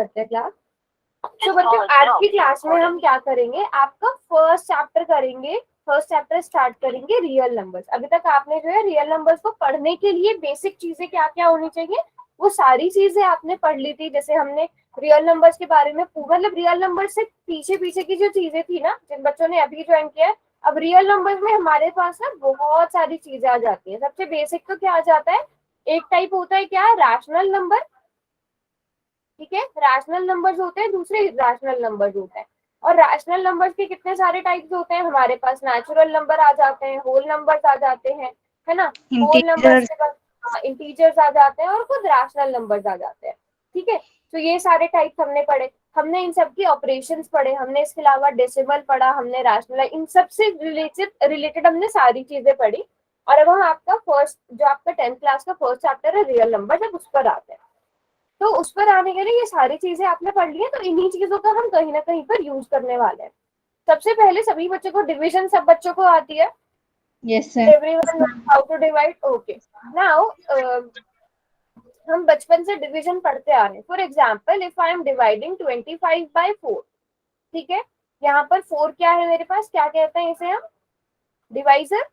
करते हैं क्लास। तो बच्चों आज की क्लास में हम क्या करेंगे, आपका फर्स्ट चैप्टर करेंगे। फर्स्ट चैप्टर स्टार्ट करेंगे रियल नंबर्स। अभी तक आपने जो है रियल नंबर्स को पढ़ने के लिए बेसिक चीजें क्या क्या होनी चाहिए वो सारी चीजें आपने पढ़ ली थी। जैसे हमने रियल नंबर्स के बारे में मतलब रियल नंबर से पीछे पीछे की जो चीजें थी ना, जिन बच्चों ने अभी ज्वाइन किया है, अब रियल नंबर्स में हमारे पास ना बहुत सारी चीजें आ जाती है। सबसे बेसिक तो क्या आ जाता है, एक टाइप होता है क्या, रैशनल नंबर। ठीक है, रैशनल नंबर्स होते हैं, दूसरे इरेशनल नंबर्स होते हैं। और रैशनल नंबर्स के कितने सारे टाइप्स होते हैं हमारे पास, नेचुरल नंबर आ जाते हैं, होल नंबर्स आ जाते हैं, है ना। होल नंबर्स के बाद इंटीजर्स आ जाते हैं और कुछ रैशनल नंबर्स आ जाते हैं। ठीक है, तो ये सारे टाइप्स हमने पढ़े। हमने इन सब की ऑपरेशंस पढ़े, हमने इसके अलावा डेसिमल पढ़ा, हमने रैशनल, इन सब से रिलेटेड हमने सारी चीजें पढ़ी। और अब हम आपका फर्स्ट जो आपका 10th क्लास का फर्स्ट चैप्टर है रियल नंबर, जब उस पर आते हैं तो उस पर आने के लिए ये सारी चीजें आपने पढ़ ली है, तो इन्हीं चीजों का हम कहीं ना कहीं पर यूज करने वाले हैं। सबसे पहले सभी बच्चों को डिवीजन सब बच्चों को आती है। Yes sir. Everyone knows how to divide. Okay, now हम बचपन से डिवीजन पढ़ते आ रहे हैं। For example if I am dividing 25 by 4, ठीक है, यहाँ पर 4 क्या है मेरे पास, क्या कहते हैं इसे हम, डिवाइजर।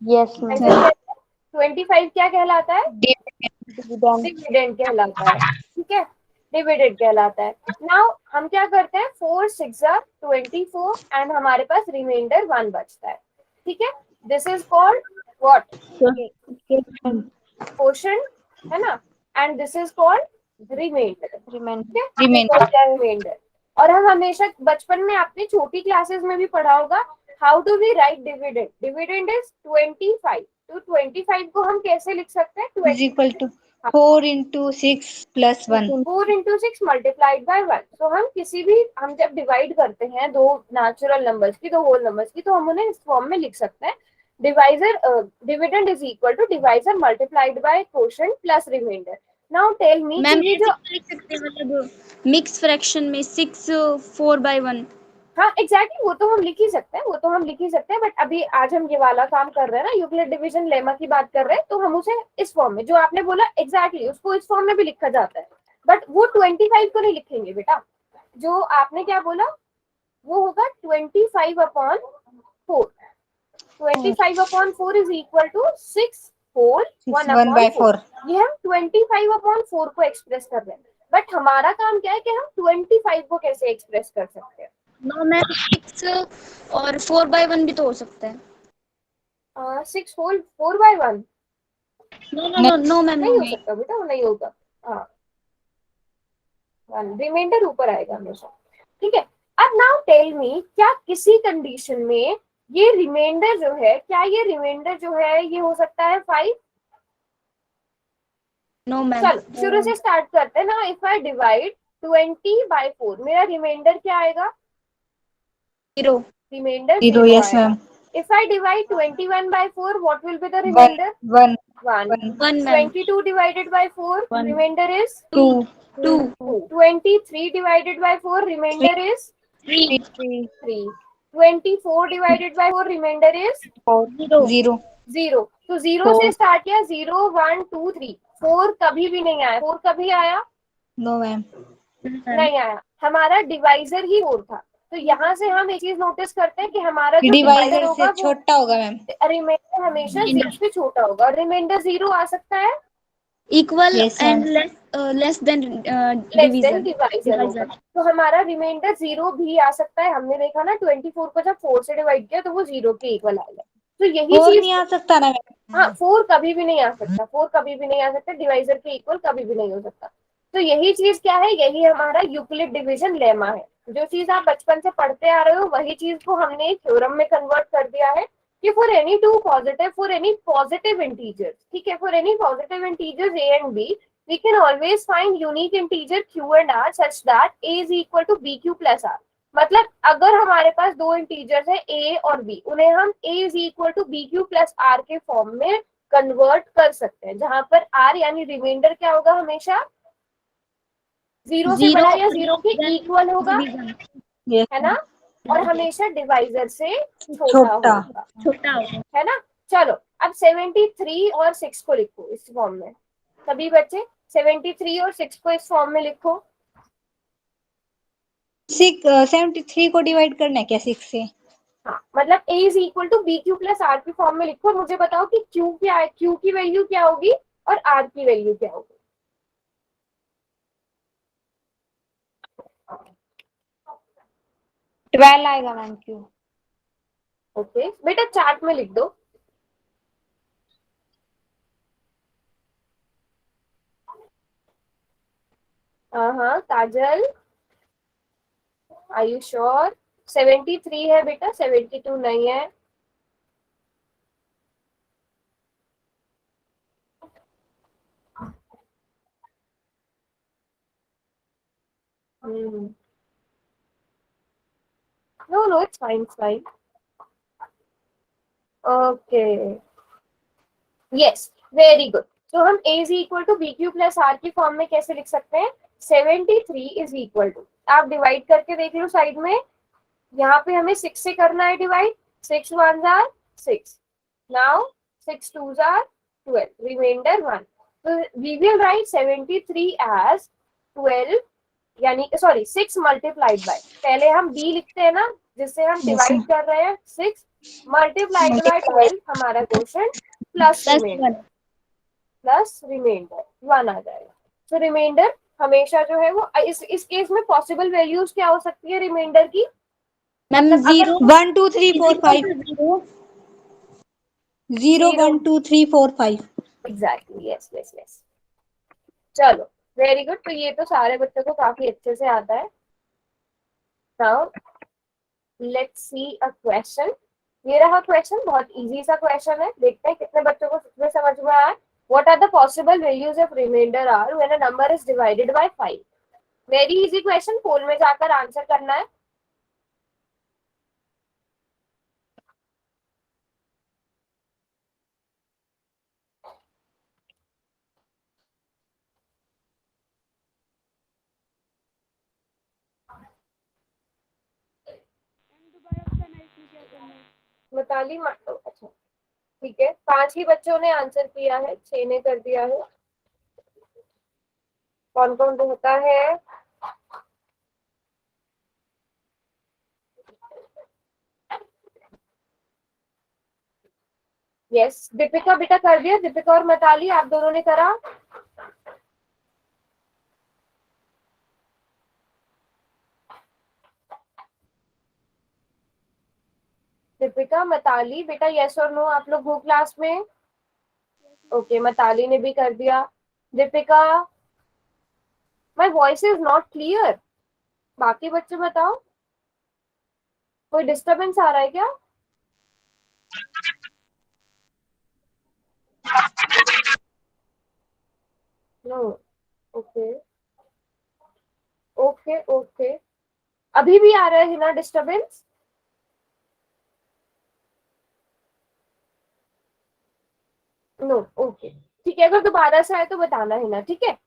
Yes sir. 25 क्या कहलाता है, डिविडेंड कहलाता है। ठीक है, डिविडेंड कहलाता है। नाउ हम क्या करते हैं, 4 6 24 एंड हमारे पास रिमाइंडर 1 बचता है। ठीक है, this is called what, quotient, है ना, and this is called remainder. Remainder. और हम हमेशा बचपन में आपने छोटी क्लासेस में भी पढ़ा होगा, how do we write dividend. Dividend is 25। तो 25 को हम कैसे लिख सकते हैं, 4 into 6 plus 1। 4 into 6 multiplied by 1। तो हम किसी भी, हम जब डिवाइड करते हैं दो नेचुरल नंबर्स की, दो होल नंबर्स की, तो हम उन्हें इस फॉर्म में लिख सकते हैं, divisor dividend is equal to divisor multiplied by quotient plus remainder. Now tell me कि ये जो लिख सकते हैं, मतलब मिक्स फ्रैक्शन में 6 4/1। हाँ एग्जैक्टली, वो तो हम लिख ही सकते हैं, वो तो हम लिख ही सकते हैं, बट अभी आज हम ये वाला काम कर रहे हैं ना, यूक्लिड डिवीजन लेमा की बात कर रहे हैं, तो हम उसे इस फॉर्म में, जो आपने बोला एग्जैक्टली उसको इस फॉर्म में भी लिखा जाता है, बट वो 25 को नहीं लिखेंगे बेटा। जो आपने क्या बोला वो होगा 25/4। 25/4 इज इक्वल टू 6 होल 1/4। ये हम 25/4 को एक्सप्रेस कर रहे हैं, बट हमारा काम क्या है कि हम 25 को कैसे एक्सप्रेस कर सकते हैं। नो मैम, 6 और 4/1 भी तो हो सकता है। 6 whole 4/1 no no no no ma'am, नहीं हो सकता बेटा, वो नहीं होगा। हाँ, रिमाइंडर ऊपर आएगा हमेशा। ठीक है, अब नाउ टेल मी, क्या किसी कंडीशन में ये रिमाइंडर जो है, क्या ये रिमाइंडर जो है ये हो सकता है 5? No ma'am. चलो शुरू से स्टार्ट करते हैं ना। इफ आई डिवाइड 20/4, मेरा रिमाइंडर क्या आएगा, 0। रिमाइंडर 0, 0 yes आएगा। ma'am। If I divide 21/4, what will be the remainder? 1 1. 1 ma'am. 22 divided by 4, 1 remainder is 2 2 23 divided by 4, remainder is 3 3. 24 divided by 4, remainder is 0 0. तो 0 से स्टार्ट किया, 0 1 2 3, 4 कभी भी नहीं आया। 4 कभी आया, नो मैम। नहीं आया, हमारा डिवाइजर ही 4 था। तो यहाँ से हम एक चीज नोटिस करते हैं कि हमारा जो डिवाइजर डिवाइजर से होगा वो छोटा होगा मैम। रिमाइंडर हमेशा 0 से छोटा होगा, और रिमाइंडर 0 आ सकता है, equal Yes, and ma'am। Less than less than divisor होगा। डिवीजर। तो हमारा रिमाइंडर 0 भी आ सकता है। हमने देखा ना 24 को जब 4 से डिवाइड किया तो वो 0 के इक्वल आएगा। तो यही 4 चीज, नहीं आ सकता ना मैम। हाँ 4 कभी भी नहीं आ सकता, 4 कभी भी नहीं आ सकता, डिवाइजर के इक्वल कभी भी नहीं हो सकता। तो यही चीज क्या है, यही हमारा यूक्लिड डिवीजन लेमा है। जो चीज आप बचपन से पढ़ते आ रहे हो वही चीज को हमने थ्योरम में कन्वर्ट कर दिया है कि for any two positive, for any positive integers, ठीक है, for any positive integers a and b, we can always find unique integer q and r such that a is equal to bq plus r। मतलब अगर हमारे पास दो integers है a और b, उन्हें हम a is equal to bq plus r के form में कन्वर्ट कर सकते हैं, जहां पर r यानी रिमाइंडर क्या होगा, हमेशा 0 से बड़ा या 0 के इक्वल होगा, Yes, है ना, और हमेशा डिवाइजर से छोटा छोटा। होगा, छोटा होगा। है ना। चलो अब 73 और 6 को लिखो इस फॉर्म में, सभी बच्चे 73 और 6 को इस फॉर्म में लिखो। 73 को डिवाइड करना है क्या 6 से? हाँ, मतलब a is equal to B Q plus R की फॉर्म में लिखो और मुझे बताओ कि q क्या है, q की वैल्यू क्या होगी और r की वैल्यू क्या होगी। 12 आएगा मैम क्यों? ओके बेटा चार्ट में लिख दो। हाँ काजल, आर यू श्योर? 73 है बेटा, 72 नहीं है। No it's fine, fine. Okay, yes, very good. तो हम a is equal to B Q plus R की फॉर्म में कैसे लिख सकते हैं? 73 इज इक्वल टू, आप डिवाइड करके देख लो साइड में, यहाँ पे हमें 6 से करना है डिवाइड। 6 1 जार 6, नाउ 6 2 जार 12, रिमाइंडर 1। तो वी विल राइट 73 एज 12, यानी सॉरी 6 मल्टीप्लाइड बाय, पहले हम b लिखते हैं ना जिससे हम डिवाइड कर रहे हैं, 6 मल्टीप्लाइड बाय 12 हमारा question, plus plus remainder, 1। Plus remainder 1 आ जाएगा। तो रिमाइंडर हमेशा जो है वो इस केस में पॉसिबल वैल्यूज क्या हो सकती है रिमाइंडर की? मैम मतलब अगर 0 1 2 3 4 5 0 0 1 2 3 4 5। Exactly, yes yes yes. चलो वेरी गुड, तो ये तो सारे बच्चों को काफी अच्छे से आता है। Now let's see a question. ये रहा क्वेश्चन, बहुत इजी सा क्वेश्चन है, देखते हैं कितने बच्चों को सच में समझ में आया। What are the possible values of remainder are when a number is divided by 5? Very easy question, poll में जाकर आंसर करना है। मिताली अच्छा ठीक है, 5 ही बच्चों ने आंसर किया है, 6 ने कर दिया है। कौन कौन होता है? यस, दीपिका बेटा कर दिया, दीपिका और मिताली आप दोनों ने करा। दीपिका मिताली बेटा यस और नो आप लोग हो क्लास में? ओके, मिताली ने भी कर दिया। Deepika, my voice is not clear. बाकी बच्चे बताओ, कोई डिस्टरबेंस आ रहा है क्या? नो, ओके ओके ओके, अभी भी आ रहा है ना डिस्टरबेंस? नो, ओके ठीक है, अगर दोबारा से आए तो बताना है ना, ठीक है?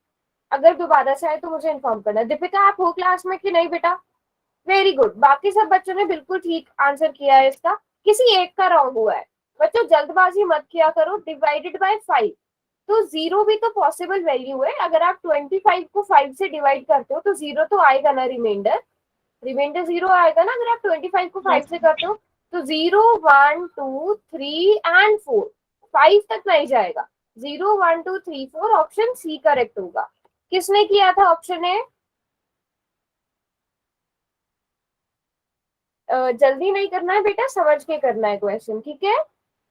अगर दोबारा से आए तो मुझे इन्फॉर्म करना। दीपिका आप हो क्लास में कि नहीं बेटा? वेरी गुड, बाकी सब बच्चों ने बिल्कुल ठीक आंसर किया है इसका, किसी एक का रॉन्ग हुआ है। बच्चों जल्दबाजी मत किया करो, डिवाइडेड बाय 5, तो 0 भी तो पॉसिबल वैल्यू है। अगर आप 25 को 5 से डिवाइड करते हो तो 0 तो आएगा ना, रिमाइंडर रिमाइंडर 0 आएगा ना अगर आप 25 को 5 से करते हो। तो 0 1 2 3 एंड 4, 5 तक नहीं जाएगा। 0 1 2 3 4, ऑप्शन सी करेक्ट होगा। किसने किया था ऑप्शन ए? जल्दी नहीं करना है बेटा, समझ के करना है क्वेश्चन, ठीक है?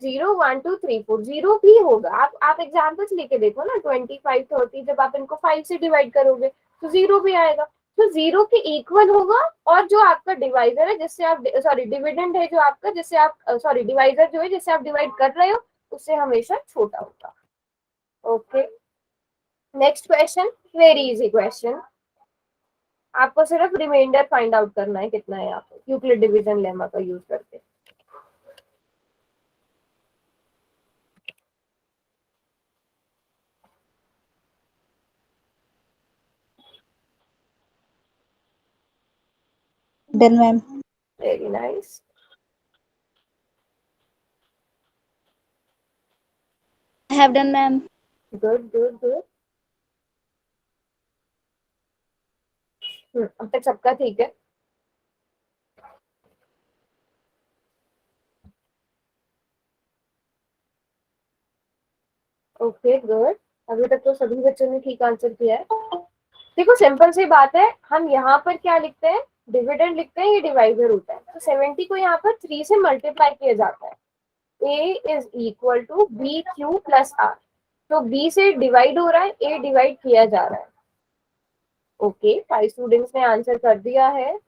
0 1 2 3 4, 0 भी होगा। आप एग्जाम्पल्स लेके देखो ना, 25 30, जब आप इनको 5 से डिवाइड करोगे तो 0 भी आएगा। तो 0 के इक्वल होगा, और जो आपका डिवाइजर है जिससे आप सॉरी डिविडेंड है जो आपका, जिससे आप सॉरी डिवाइजर जो है जिससे आप डिवाइड कर रहे हो, उससे हमेशा छोटा होगा। Okay, next question, very easy question. आपको सिर्फ रिमाइंडर फाइंड आउट करना है कितना है, यहाँ पे यूक्लिड डिवीजन लेमा का यूज करके। Done ma'am. Very nice, I have done, ma'am. Good good good. अब तक सबका ठीक है? ओके गुड, अभी तक तो सभी बच्चों ने ठीक आंसर किया है। देखो सिंपल सी बात है, हम यहाँ पर क्या लिखते हैं, डिविडेंड लिखते हैं, ये डिवाइजर होता है। तो 70 को यहाँ पर 3 से मल्टीप्लाई किया जाता है। a is equal to B Q plus R. तो b से डिवाइड हो रहा है, a डिवाइड किया जा रहा है। ओके 5 स्टूडेंट्स ने आंसर कर दिया है।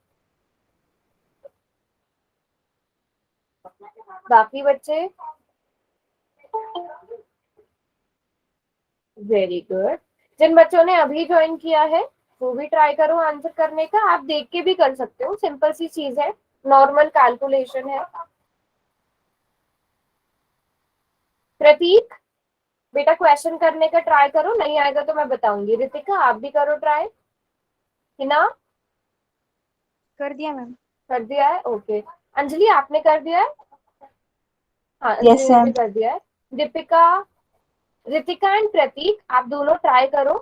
बाकी बच्चे? Very good. जिन बच्चों ने अभी ज्वाइन किया है वो भी ट्राई करो आंसर करने का। आप देख के भी कर सकते हो, सिंपल सी चीज है, नॉर्मल कैलकुलेशन है। प्रतीक बेटा क्वेश्चन करने का ट्राई करो, नहीं आएगा तो मैं बताऊंगी। रितिका आप भी करो ट्राई। हिना? कर दिया मैम। कर दिया है, ओके। अंजलि आपने कर दिया है? हाँ यस अंजलि ने भी मैम। कर दिया है। दीपिका, रितिका एंड प्रतीक आप दोनों ट्राई करो।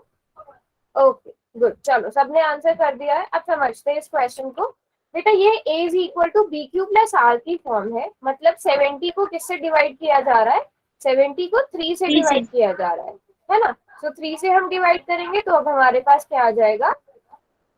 ओके गुड, चलो सबने आंसर कर दिया है। अब समझते हैं इस क्वेश्चन को। बेटा ये a is equal to B Q plus R की फॉर्म है, मतलब 70 को किससे डिवाइड किया जा रहा है? 70 को 3 से डिवाइड किया जा रहा है ना? तो 3 से हम डिवाइड करेंगे तो अब हमारे पास क्या आ जाएगा,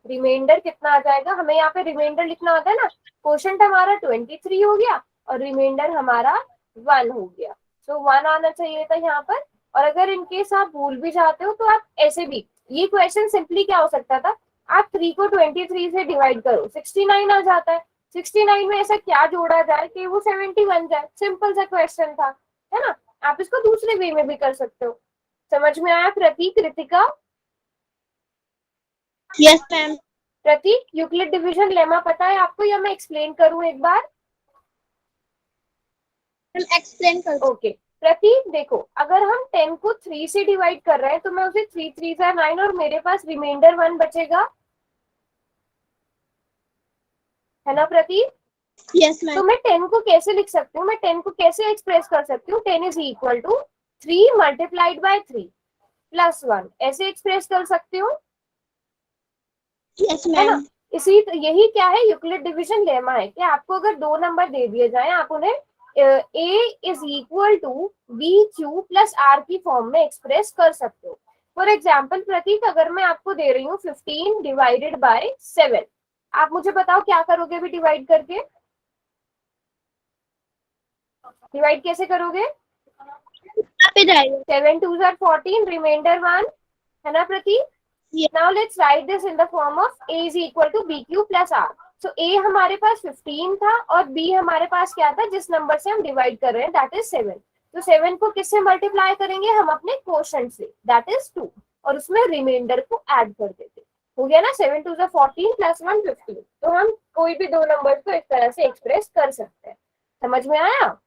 रिमाइंडर कितना आ जाएगा। हमें यहाँ पे रिमाइंडर लिखना होता है ना। क्वोशंट हमारा 23 हो गया और रिमाइंडर हमारा 1 हो गया। तो 1 आना चाहिए था यहाँ पर। और अगर इनकेस आप भूल भी जाते हो तो आप ऐसे भी, ये क्वेश्चन सिंपली क्या हो सकता था, आप 3 को 23 से डिवाइड करो, 69 आ जाता है। 69 में ऐसा क्या जोड़ा जाए कि वो 70 बन जाए, सिंपल सा क्वेश्चन था, है ना? आप इसको दूसरे वे में भी कर सकते हो। समझ में आया Prateek, Ritika? Yes ma'am. Prateek Euclid division lemma पता है आपको या मैं एक्सप्लेन करूं एक बार? एक्सप्लेन कर। ओके प्रतीक देखो, अगर हम 10 को 3 से डिवाइड कर रहे हैं तो मैं उसे 3 3 9 और मेरे पास रिमाइंडर 1 बचेगा, है ना प्रतीक? यस तो मैम। मैं 10 को कैसे लिख सकती हूँ, मैं 10 को कैसे एक्सप्रेस कर सकती हूँ, 10 is equal to 3 multiplied by 3 plus 1, ऐसे एक्सप्रेस कर सकती हूँ, यस है ना? मैम। इसी यही क्या है, यूक्लिड डिवीजन लेमा है कि आपको अगर दो नंबर दे दिए जाए आप उन्हें a is equal to B Q plus R की फॉर्म में एक्सप्रेस कर सकते हो। फॉर एग्जाम्पल प्रतीक, अगर मैं आपको दे रही हूँ 15 डिवाइडेड बाय 7, आप मुझे बताओ क्या करोगे अभी डिवाइड करके? डिवाइड कैसे करोगे? पे जाएगा। 7 2 are 14, रिमाइंडर 1, है ना प्रतीक? Now let's write this in the form of a is equal to bq plus r. So a हमारे पास 15 था और b हमारे पास क्या था, जिस नंबर से हम डिवाइड कर रहे हैं, दैट इज 7। तो 7 को किससे मल्टीप्लाई करेंगे हम? अपने क्वोशंट से, दैट इज 2, और उसमें रिमाइंडर को ऐड कर देते। हो गया ना, 7 2 are 14 प्लस 1 15। तो हम कोई भी दो नंबर को इस तरह से एक्सप्रेस कर सकते हैं। समझ में आया?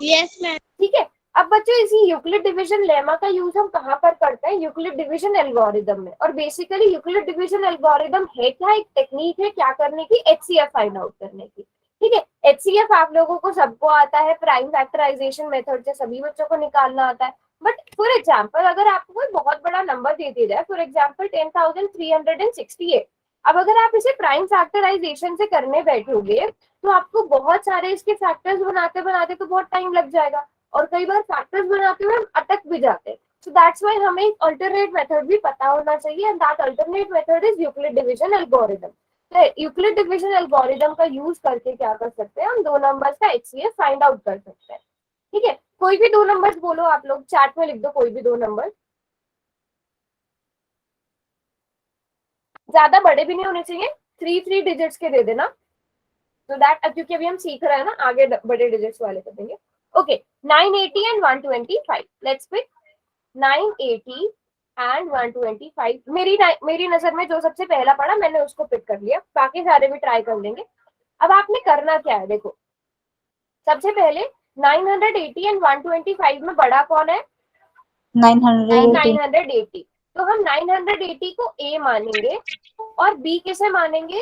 Yes ma'am. ठीक है। अब बच्चों इसी यूक्लिड डिवीजन लेमा का यूज हम कहाँ पर करते हैं? यूक्लिड डिवीजन एल्गोरिदम में। और बेसिकली यूक्लिड डिवीजन एल्गोरिदम है क्या? एक टेक्निक है क्या करने की? एचसीएफ फाइंड आउट करने की। ठीक है, एचसीएफ आप लोगों को सबको आता है, प्राइम फैक्टराइजेशन मेथड से सभी बच्चों को निकालना आता है। बट फॉर एग्जाम्पल अगर आपको कोई बहुत बड़ा नंबर दे दिया जाए, फॉर एग्जाम्पल 10,368, अब अगर आप इसे प्राइम फैक्टराइजेशन से करने बैठोगे तो आपको बहुत सारे इसके फैक्टर्स बनाते बनाते तो बहुत टाइम लग जाएगा, और कई बार फैक्टर्स बनाते हुए हम अटक भी जाते हैं। सो दैट्स व्हाई हमें एक अल्टरनेट मेथड भी पता होना चाहिए, and that alternate method is Euclid division algorithm. तो यूक्लिड डिवीजन एल्गोरिदम का यूज करके क्या कर सकते हैं हम? दो नंबर्स का एचसीएफ फाइंड आउट कर सकते हैं। ठीक है, कोई भी दो नंबर्स बोलो, आप लोग चैट में लिख दो कोई भी दो नंबर, ज्यादा बड़े भी नहीं होने चाहिए, 3 डिजिट्स के दे देना, so that क्योंकि अभी हम सीख रहे हैं ना, आगे बड़े डिजिट्स वाले कर देंगे। Okay 980 and 125, let's pick 980 and 125। मेरी नजर में जो सबसे पहला पड़ा मैंने उसको पिक कर लिया, बाकी सारे भी ट्राई कर लेंगे। अब आपने करना क्या है, देखो सबसे पहले 980 एंड 125 में बड़ा कौन है? 980। 980। तो हम 980 को a मानेंगे और b किसे मानेंगे?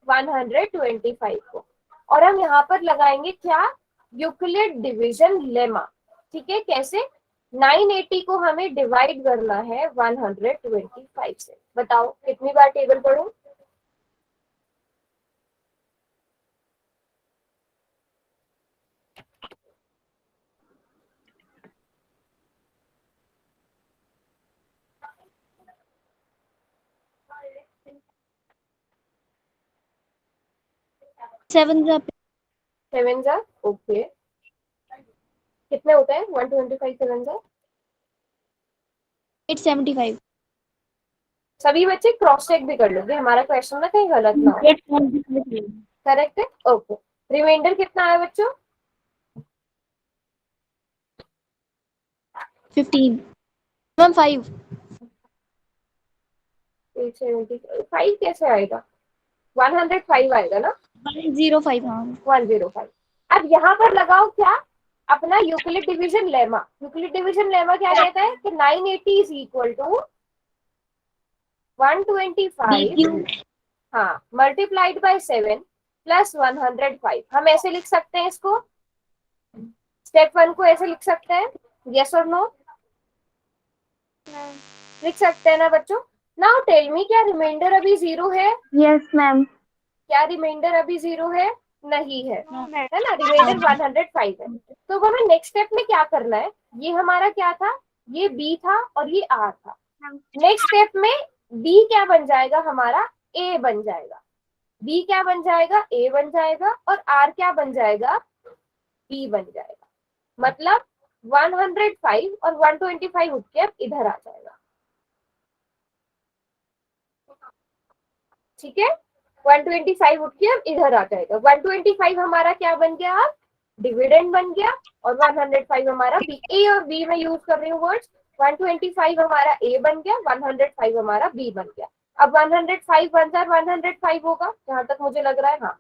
125 को। और हम यहाँ पर लगाएंगे क्या? Euclid division lemma. ठीक है, कैसे? 980 को हमें डिवाइड करना है 125 से। बताओ कितनी बार टेबल पढ़ूं? सेवन जा 7 जा ओके, कितने होते हैं 125 7 जा? 875। सभी बच्चे क्रॉस चेक भी कर लोगे, हमारा क्वेश्चन ना कहीं गलत ना हो। 875। करेक्ट है ओके। रिमाइंडर कितना है बच्चों? 15 मैम 5। 875 कैसे आएगा? 105 आएगा ना? 105 हाँ। 105। अब यहाँ पर लगाओ क्या? अपना Euclid division lemma. Euclid division lemma क्या कहता है कि 980 इज इक्वल टू 125 DQ हाँ मल्टीप्लाइड बाय 7 प्लस 105। हम ऐसे लिख सकते हैं इसको, स्टेप 1 को ऐसे लिख सकते हैं, यस और नो? लिख सकते हैं ना बच्चों? नाउ टेल मी, क्या रिमाइंडर अभी 0 है? Yes ma'am. क्या रिमाइंडर अभी 0 है? नहीं है, है ना? रिमाइंडर 105 है। तो हमें नेक्स्ट स्टेप में क्या करना है? ये हमारा क्या था? ये बी था और ये आर था। नेक्स्ट स्टेप में बी क्या बन जाएगा हमारा? ए बन जाएगा। बी क्या बन जाएगा? ए बन जाएगा। और आर क्या बन जाएगा? बी बन जाएगा। मतलब 105 और 125 उठ के अब इधर आ जाएगा। ठीक है, 125 उठ के अब इधर आ जाएगा। 125 हमारा क्या बन गया? अब डिविडेंड बन गया। और 105 हमारा बी, ए और बी में यूज कर रही हूँ वर्ड्स। 125 हमारा ए बन गया, 105 हमारा बी बन गया। अब 105 105 होगा जहां तक मुझे लग रहा है। हाँ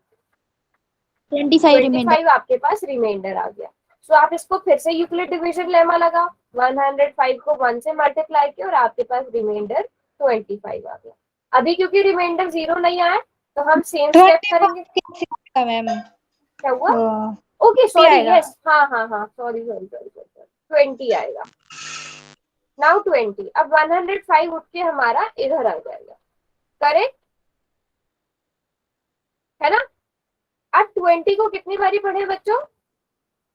25 रिमाइंडर। 25 आपके पास रिमाइंडर आ गया। सो आप इसको फिर से यूक्लिड डिवीजन लेमा लगाओ, 105 को 1 से मल्टीप्लाई किया और आपके पास रिमाइंडर 25 आ गया। अभी क्योंकि रिमाइंडर 0 नहीं आया तो हम सेम स्टेप 20 करेंगे। कैसे आएगा मैम? क्या हुआ? ओ, ओके भी सॉरी, आएगा। यस हाँ हाँ हाँ, सॉरी सॉरी सॉरी सॉरी, 20 आएगा। नाउ 20। अब 105 उठ के हमारा इधर आ जाएगा। करेक्ट है ना? अब 20 को कितनी बारी पढ़े बच्चों?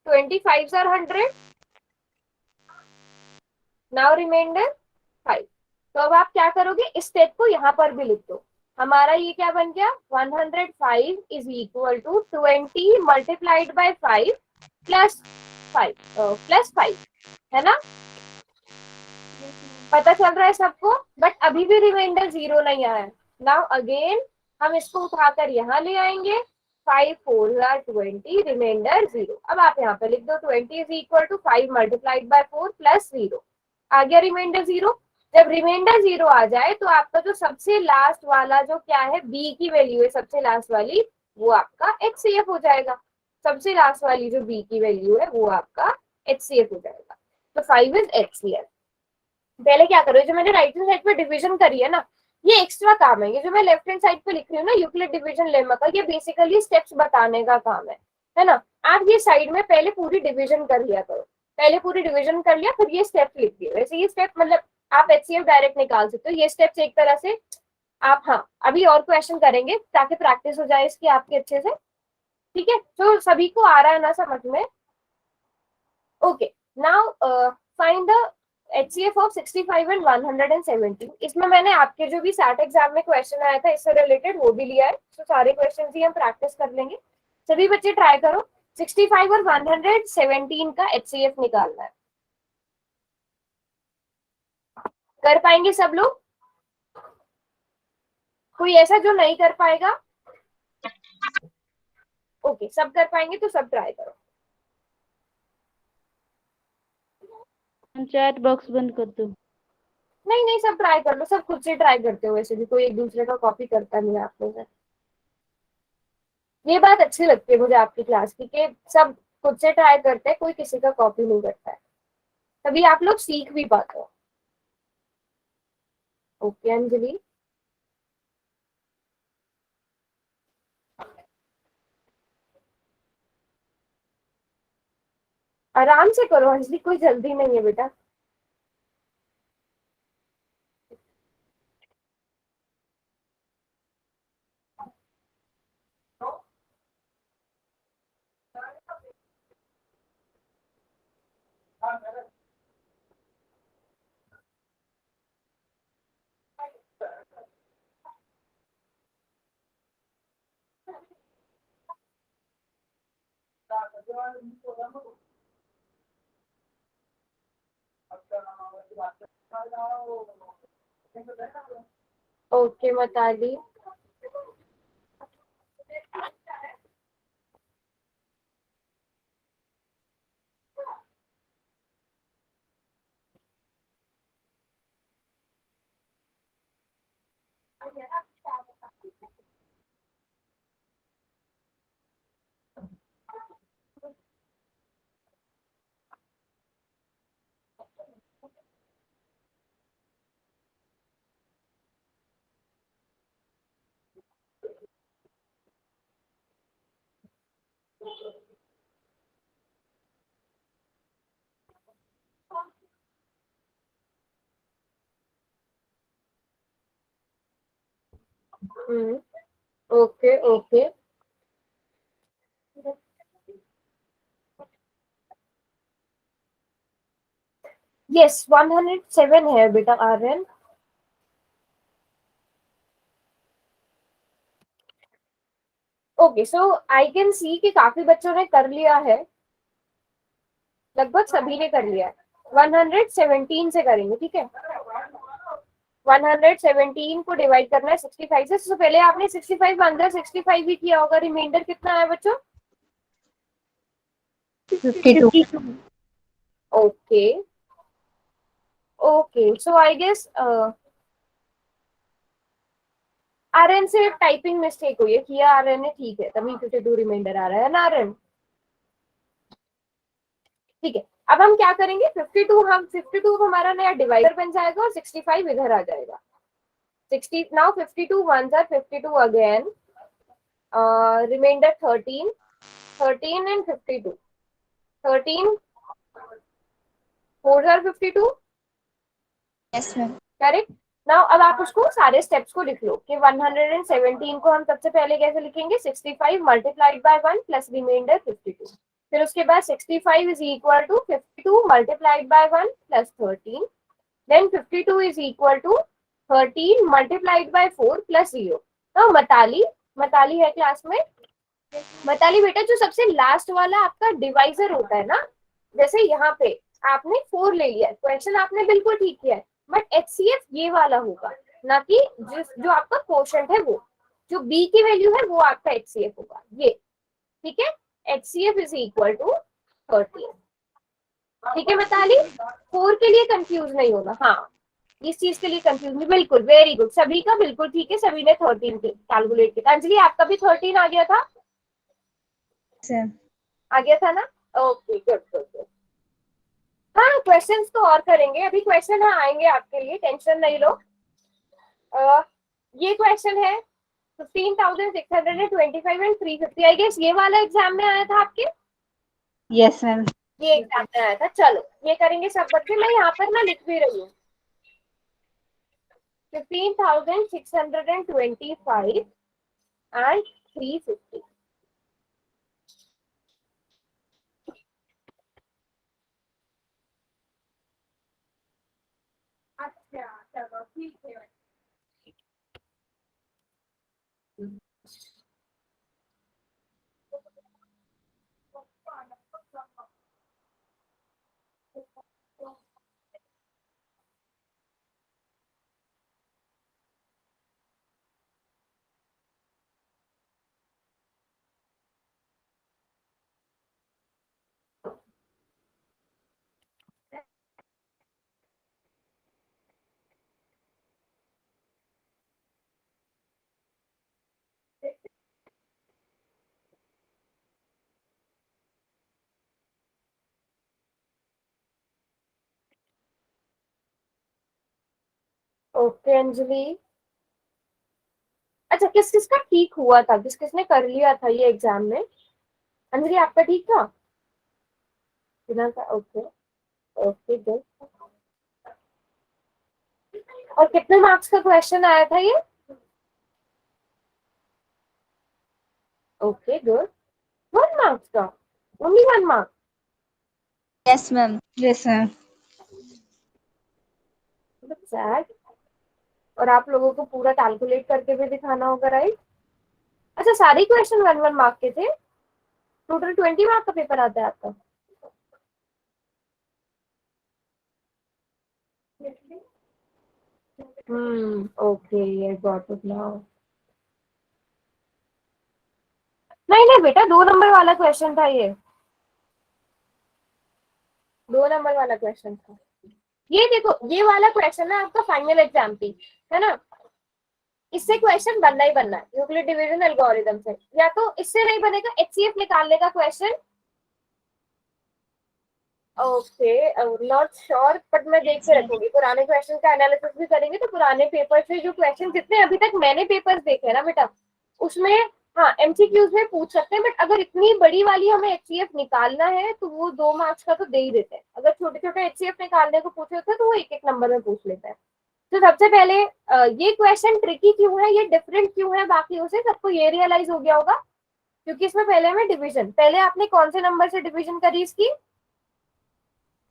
25 आर 100। Now reminder 5। तो अब आप क्या करोगे? इस स्टेप को यहाँ पर भी लिख दो। हमारा ये क्या बन गया? 105 is equal to 20 multiplied by 5 plus 5 है ना? पता चल रहा है सबको? बट अभी भी रिमाइंडर 0 नहीं आया। नाउ अगेन हम इसको उठाकर यहाँ ले आएंगे। 5 4 20, रिमाइंडर 0। अब आप यहाँ पे लिख दो 20 is equal to 5 multiplied by 4 plus 0। आ गया रिमाइंडर 0। जब रिमाइंडर 0 आ जाए तो आपका जो सबसे लास्ट वाला जो क्या है, बी की वैल्यू है सबसे लास्ट वाली, वो आपका HCF हो जाएगा। सबसे लास्ट वाली जो बी की वैल्यू है वो आपका HCF हो जाएगा। तो 5 इज HCF। पहले क्या करो, जो मैंने राइट हैंड साइड पे डिवीजन करी है ना, ये एक्स्ट्रा काम है। ये जो मैं लेफ्ट हैंड साइड पे लिख रही हूँ ना यूक्लिड डिवीजन लेमा का, ये बेसिकली स्टेप्स बताने का काम है ना? आप ये साइड में पहले पूरी डिवीजन कर लिया करो। पहले पूरी डिवीजन कर लिया फिर ये स्टेप लिख दिए। वैसे ये स्टेप मतलब आप HCF डायरेक्ट निकाल सकते हो। ये स्टेप्स एक तरह से आप, हाँ अभी और क्वेश्चन करेंगे ताकि प्रैक्टिस हो जाए इसकी आपके अच्छे से। ठीक है, तो सभी को आ रहा है ना समझ में? Okay now find the HCF of 65 and 117। इसमें मैंने आपके जो भी सैट एग्जाम में क्वेश्चन आया था इससे रिलेटेड वो भी लिया है। तो सारे क्वेश्चन ही हम प्रैक्टिस कर लेंगे। सभी बच्चे ट्राई करो, 65 और 117 का HCF निकालना है। कर पाएंगे सब लोग? कोई ऐसा जो नहीं कर पाएगा? ओके सब कर पाएंगे तो सब ट्राई करो। चैट बॉक्स बंद कर दो। नहीं नहीं सब ट्राई कर लो, सब खुद से ट्राई करते हो। वैसे भी कोई एक दूसरे का कॉपी करता नहीं है आप लोगों से। ये बात अच्छी लगती है मुझे आपकी क्लास की कि सब खुद से ट्राई करते हैं, कोई किसी का कॉपी नहीं करता है। तभी आप लोग सीख भी पाते हो। ओके अंजलि, आराम से करो अंजलि, कोई जल्दी नहीं है बेटा। Okay Mitali, okay okay, yes 107 है बेटा Aryan. Okay so I can see कि काफी बच्चों ने कर लिया है, लगभग सभी ने कर लिया है। 117 से करेंगे, ठीक है। 117 को डिवाइड करना है 65 से। तो पहले आपने 65 अंदर 65 ही किया होगा, रिमाइंडर कितना है बच्चों? 52। Okay okay, so I guess RN से टाइपिंग मिस्टेक हुई है, किया आरएन ने, ठीक है, तभी 52 रिमाइंडर आ रहा है ना आरएन। ठीक है, अब हम क्या करेंगे, 52 हमारा नया डिवाइडर बन जाएगा और 65 इधर आ जाएगा। 60 now 52 ones are 52 again, remainder 13 and 52, 13 4 are 52, yes ma'am. Correct. Now अब आप उसको सारे स्टेप्स को लिख लो कि 117 को हम सबसे पहले कैसे लिखेंगे, 65 मल्टीप्लाइड बाय 1 प्लस रिमाइंडर 52। फिर उसके बाद 65 is equal to 52 multiplied by 1 plus 13, then 52 is equal to 13 multiplied by 4 plus 0। तो मताली है क्लास में? मताली बेटा, जो सबसे लास्ट वाला आपका डिवाइजर होता है ना, जैसे यहाँ पे आपने 4 ले लिया, क्वेश्चन आपने बिल्कुल ठीक किया है, बट एचसीएफ ये वाला होगा, ना कि जो आपका क्वोशंट है वो, जो बी की वैल्यू है वो आपका एचसीएफ होगा ये, ठीक है। एचसीएफ इज इक्वल टू 13, ठीक है मिताली। 4 के लिए कंफ्यूज नहीं होना, हाँ, इस चीज के लिए कंफ्यूज नहीं, बिल्कुल वेरी गुड, सभी का बिल्कुल ठीक है, सभी ने 13 कैलकुलेट किया। अंजलि आपका भी 13 आ गया था? आ गया था ना, ओके गुड गुड गुड। हाँ क्वेश्चंस तो और करेंगे, अभी क्वेश्चन हाँ आएंगे आपके लिए, टेंशन नहीं लो। ये क्वेश्चन है 15,625 एंड 350, आई गेस ये वाला एग्जाम में आया था आपके? Yes ma'am. ये एग्जाम में आया था, चलो ये करेंगे सब बच्चे, मैं यहाँ पर ना लिख भी रही हूँ 15,625 एंड 350। अच्छा चलो ठीक है। ओके अंजलि, अच्छा किस किस का ठीक हुआ था, किस किसने कर लिया था ये एग्जाम में? अंजलि आपका ठीक था? बिना का, ओके ओके गुड। और कितने मार्क्स का क्वेश्चन आया था ये? ओके गुड, 1 मार्क्स का, only 1 mark? Yes ma'am. Yes ma'am. Sad. और आप लोगों को पूरा कैलकुलेट करके भी दिखाना होगा, राइट? अच्छा सारे क्वेश्चन 1 1 मार्क के थे? टोटल 20 मार्क का पेपर आता है आपका? Okay, I got it now. नहीं नहीं बेटा, 2 नंबर वाला क्वेश्चन था ये, 2 नंबर वाला क्वेश्चन था ये। देखो ये वाला क्वेश्चन है आपका फाइनल एग्जाम पे, है ना? इससे क्वेश्चन बनना ही बनना है यूक्लिड डिवीजन एल्गोरिथम से, या तो इससे नहीं बनेगा एचसीएफ निकालने का question. Okay, not sure, but मैं देख के रखूंगी। पुराने क्वेश्चन का एनालिसिस भी करेंगे तो पुराने पेपर से जो क्वेश्चन, जितने अभी तक मैंने पेपर्स देखे हैं ना बेटा, उसमें हाँ एमसीक्यूज में पूछ सकते हैं, बट अगर इतनी बड़ी वाली हमें एचसीएफ निकालना है तो वो 2 मार्क्स का तो दे ही देते हैं। अगर छोटे छोटे एचसीएफ निकालने को पूछे होते हैं तो वो एक एक नंबर में पूछ लेते हैं। तो सबसे पहले ये क्वेश्चन ट्रिकी क्यों है, ये डिफरेंट क्यों है बाकियों से, सबको ये रियलाइज हो गया होगा, क्योंकि इसमें पहले हमें डिवीजन, पहले आपने कौन से नंबर से डिवीजन करी इसकी?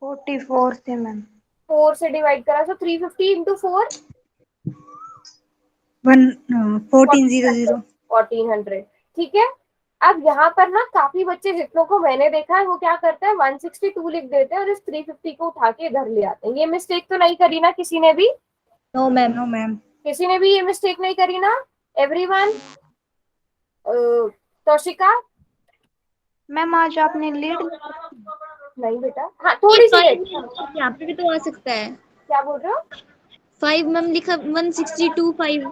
44 से मैम। 4 से डिवाइड करा, तो 350 इंटू 4 1400। 1400, ठीक है। अब यहाँ पर ना काफी बच्चे जितनों को मैंने देखा है वो क्या करते हैं 162 लिख देते हैं और इस 350 को उठा के इधर ले आते हैं। ये मिस्टेक तो नहीं करी ना किसी ने भी? No ma'am. No ma'am. किसी ने भी ये मिस्टेक नहीं करी ना? एवरीवन? तोशिका? मैम आज आपने लीड नहीं बेटा, हाँ ये थोड़ी सी फाइव लेट। यहाँ पे भी तो आ सकता है। क्या बोल रहे हो? 5 मैम लिखा, 162 5।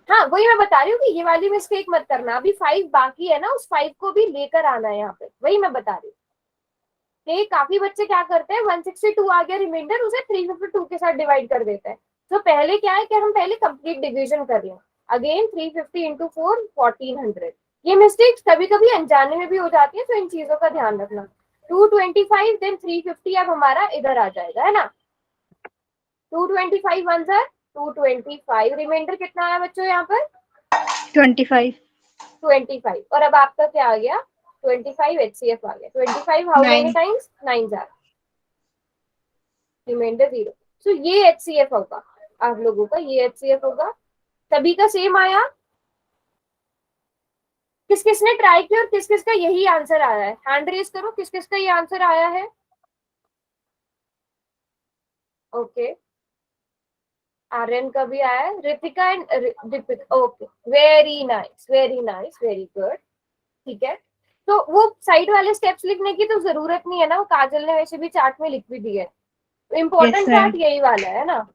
हाँ वही मैं बता रही हूँ कि ये वाली मिस्टेक मत करना, अभी 5 बाकी है ना, उस 5 को भी लेकर आना है यहाँ पे, वही मैं बता रही हूँ। कि काफी बच्चे क्या करते हैं 162 आ गया रिमाइंडर, उसे 352 के साथ डिवाइड कर देते हैं। तो पहले क्या है कि हम पहले कंप्लीट डिवीजन कर रहे हैं। Again 350 into 4 1400। ये मिस्टेक्स कभी कभी अनजाने में भी हो जाती है, तो इन चीजों का ध्यान रखना। 225 देन 350 अब हमारा इधर आ जाएगा, है ना? 225 वन सर 225, रिमाइंडर कितना आया बच्चों यहाँ पर? 25। 25। और अब आपका क्या आ गया? 25 एचसीएफ आ गया। 25 हाउ मेनी 9। टाइम्स? 9 जार, रिमाइंडर 0। सो ये एचसीएफ होगा आप लोगों का, ये एचसीएफ होगा। सभी का सेम आया? किस किस ने ट्राई किया और किस किस का यही आंसर आया है? हैंड रेज करो, किस किस का ये आंसर आया है? ओके, आर्यन का भी आया है, Ritika and Deepika. Okay, very nice very nice, very good, ठीक है। तो वो साइड वाले स्टेप्स लिखने की तो जरूरत नहीं है ना, वो काजल ने वैसे भी चार्ट में लिख भी दिए। तो यस इम्पोर्टेंट मैम। पार्ट यही वाला है ना,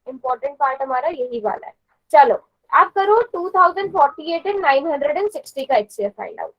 इम्पोर्टेंट पार्ट हमारा यही वाला है। चलो आप करो 2048 एंड 960 का एचसीएफ फाइंड आउट।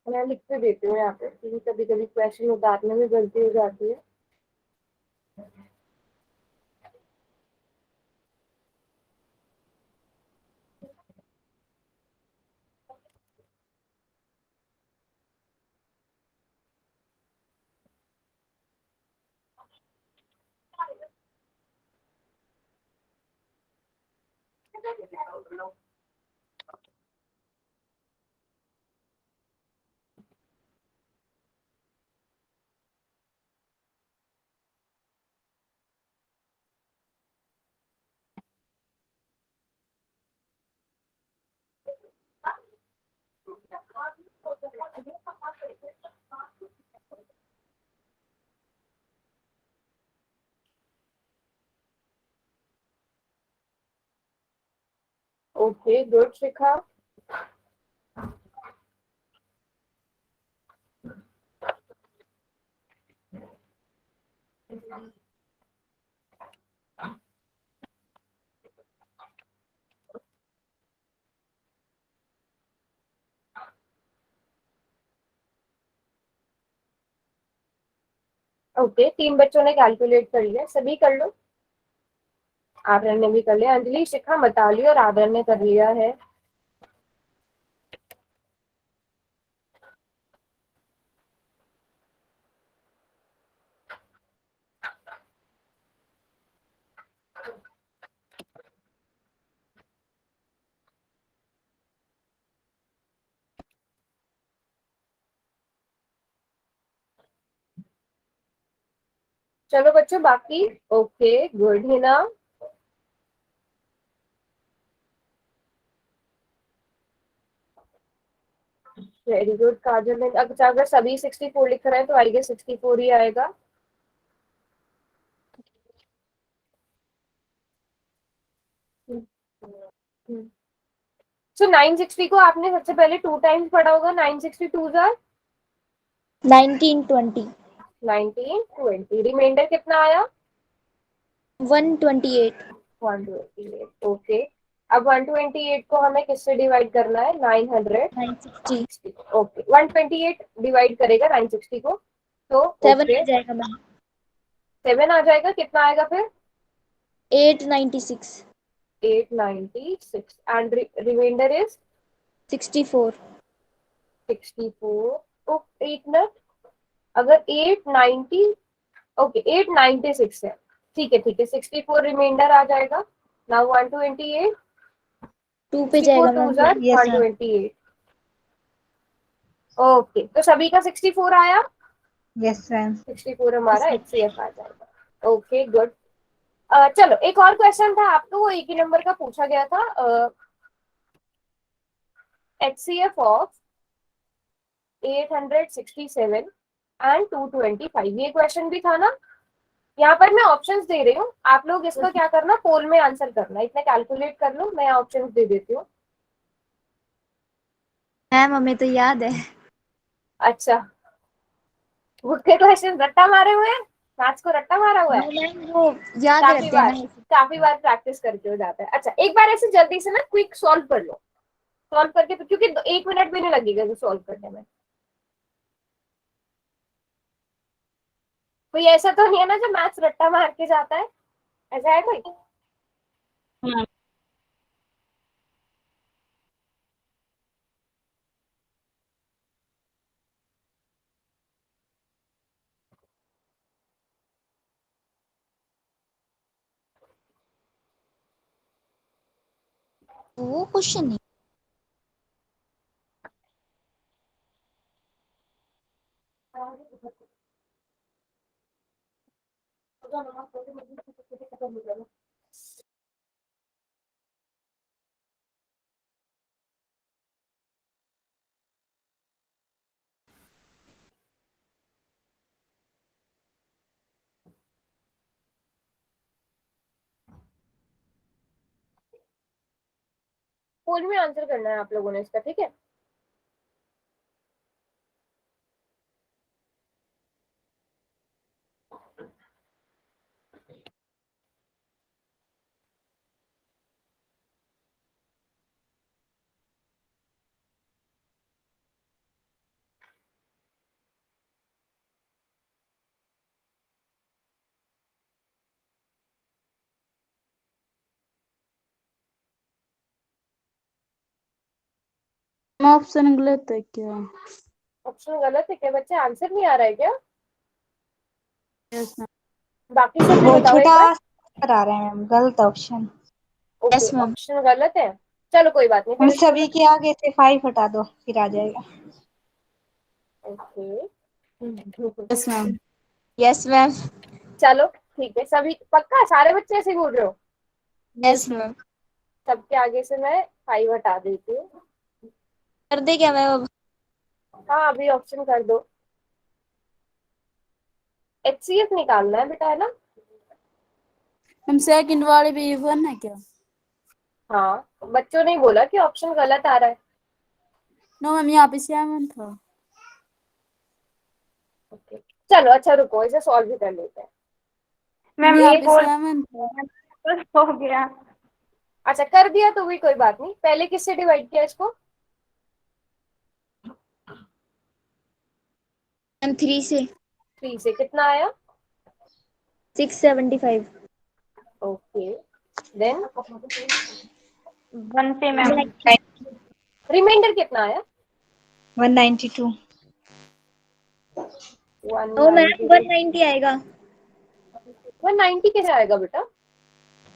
मैं लिख के देती हूँ यहाँ पे, क्योंकि कभी कभी क्वेश्चन उतारने में गलती हो जाती है। ओके गुड शिखा। ओके 3 बच्चों ने कैलकुलेट कर लिया, सभी कर लो। आर्यन ने भी कर लिया, अंजलि, शिखा, मताली और आर्यन ने कर लिया है। चलो बच्चों बाकी ओके गुड है ना। वेरी गुड काजल ने, अगर सभी 64 लिख रहे हैं तो आई गेस 64 ही आएगा। सो 960 को आपने सबसे पहले 2 टाइम्स पढ़ा होगा। 962 जार 1920 1920, रिमाइंडर कितना आया? 128 128 ओके। अब 128 को हमें किससे डिवाइड करना है? 960 960 ओके। 128 डिवाइड करेगा 960 को तो 7 ओके आ जाएगा मैम। 7 आ जाएगा। कितना आएगा फिर? 896 896 एंड रिमाइंडर इज 64 64। तो 8 मिनट, अगर 890 ओके 896 है, ठीक है ठीक है। 64 रिमाइंडर आ जाएगा। नाउ 128 2 पे 64 जाएगा टू मैम। जार यस मैम। 128 ओके। तो सभी का 64 आया। Yes ma'am. 64 हमारा HCF आ जाएगा। Okay good. चलो एक और क्वेश्चन था आपको, वो एक ही नंबर का पूछा गया था। HCF ऑफ 867 एंड 225, ये क्वेश्चन भी था ना। यहाँ पर मैं ऑप्शंस दे रही हूँ, आप लोग इसका क्या करना, पोल में आंसर करना। इतना कैलकुलेट कर लो, मैं ऑप्शंस दे देती हूँ। मैम हमें तो याद है। अच्छा, बुक के क्वेश्चन रट्टा मारे हुए हैं, मैथ्स को रट्टा मारा हुआ है। मैम वो याद काफी रहते हैं बार, ना। काफी बार प्रैक्टिस करके हो जाता है। अच्छा एक बार ऐसे जल्दी से ना क्विक सॉल्व कर लो, सॉल्व करके, क्योंकि 1 मिनट भी नहीं लगेगा जो सॉल्व करने में। कोई ऐसा तो नहीं है ना जो मैथ्स रट्टा मार के जाता है? ऐसा है कोई? वो क्वेश्चन नहीं। पोल में आंसर करना है आप लोगों ने इसका, ठीक है। ऑप्शन गलत है क्या? ऑप्शन गलत है क्या बच्चे? आंसर नहीं आ रहा है क्या? Yes ma'am. बाकी सबने वो बताओ एक छोटा बार। करा रहे हैं मैम, गलत option. Okay yes ma'am. Option गलत है। चलो कोई बात नहीं, हम फिर इसको सभी के आगे से 5 हटा दो फिर आ जाएगा। Okay yes ma'am. Yes ma'am. चलो ठीक है, सभी पक्का सारे बच्चे ऐसे ही बोल रहे हो? Yes ma'am. सबके आगे से मैं 5 हटा देती हूँ। कर दे क्या मैम अब? हाँ अभी ऑप्शन कर दो। HCF निकालना है बेटा, है ना? हम सेकंड वाले पे ये वन है क्या? हाँ बच्चों ने बोला कि ऑप्शन गलत आ रहा है। नो मैम यहाँ पे 7 था। ओके चलो अच्छा रुको, इसे सॉल्व भी कर लेते हैं। मैम यहाँ ये पे बोल 7 था। बस हो गया। अच्छा कर दिया तो भी कोई बात नहीं। पहले किससे डिवाइड किया इसको? मैम 3 से 3 से। कितना आया? 675। ओके देन 1 पे मैम। रिमाइंडर कितना आया? 192। ओ मैम 190 190 आएगा। 190 कैसे आएगा बेटा?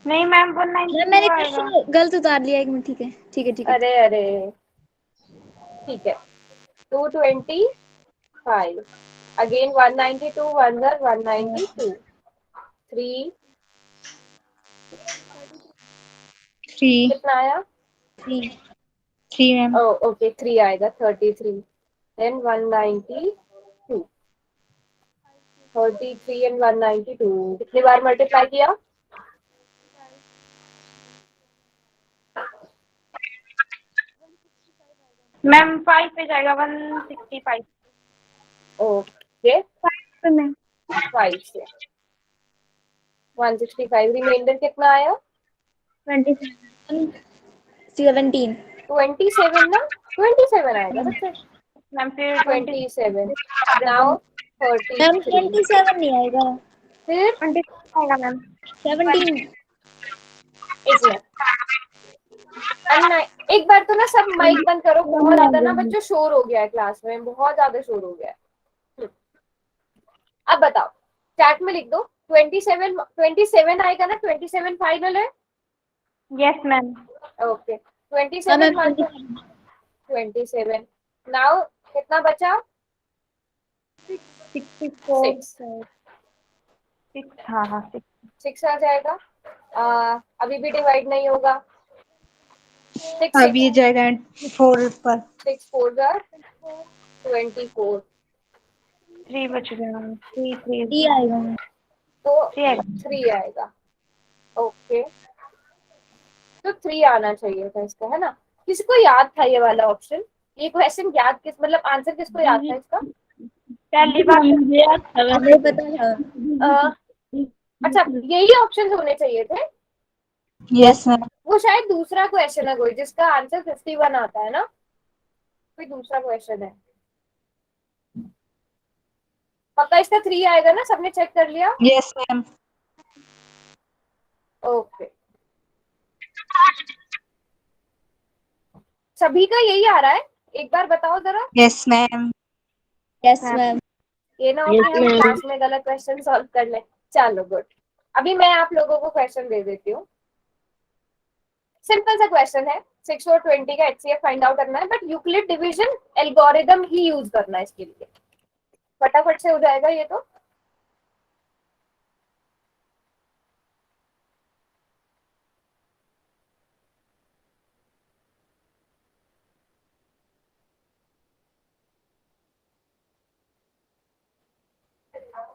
नहीं मैम मैम 192 मैंने आएगा। क्वेश्चन गलत उतार लिया, एक मिनट। ठीक है ठीक है ठीक है। अरे अरे ठीक है 225 अगेन 192 1 192 3 3 कितना आया? 3 मैम। ओके 3 आएगा 33 देन 192 33 एंड 192 कितनी बार मल्टीप्लाई किया? मैम 5 पे जाएगा 165। ओके मैम 5 से 165 रिमाइंडर कितना आया? 17 27 ना 27 आएगा बच्चे मैम फिर 27 नाउ मैम 33 27 नहीं आएगा, फिर 26 आएगा मैम। 17। एक मिनट एक बार तो ना सब माइक बंद करो, बहुत ज्यादा ना बच्चों शोर हो गया है क्लास में, बहुत ज्यादा शोर हो गया है। अब बताओ चैट में लिख दो 27 आएगा ना? 27 फाइनल है? Yes ma'am. ओके हाँ 27 मैम 27 नाउ कितना बचा? 64 6 हाँ हाँ 6। 6 आ जाएगा। अभी भी डिवाइड नहीं होगा। 6 अब ये जाएगा 4 पर। 6 4 24 3 बच गया मैम। 3 3 आएगा मैम। तो 3 आएगा। 3 आएगा। ओके तो 3 आना चाहिए था इसका, है ना? किसी को याद था ये वाला ऑप्शन? ये क्वेश्चन याद किस मतलब आंसर किसको याद था इसका? पहली बार हमें पता था। अच्छा यही ऑप्शन होने चाहिए थे। Yes ma'am. वो शायद दूसरा क्वेश्चन है कोई जिसका आंसर 51 आता है ना, कोई दूसरा क्वेश्चन है। पक्का इसका 3 आएगा ना? सबने चेक कर लिया? Yes ma'am. ओके सभी का यही आ रहा है? एक बार बताओ जरा। Yes ma'am. Yes ma'am. ये ना हो कि हम क्लास में गलत क्वेश्चन सॉल्व कर लें। चलो गुड। अभी मैं आप लोगों को क्वेश्चन दे देती हूँ। सिंपल सा क्वेश्चन है 6 और 20 का एचसीएफ फाइंड आउट करना है, but Euclid division algorithm he use करना है इसके लिए। फटाफट से हो जाएगा ये तो।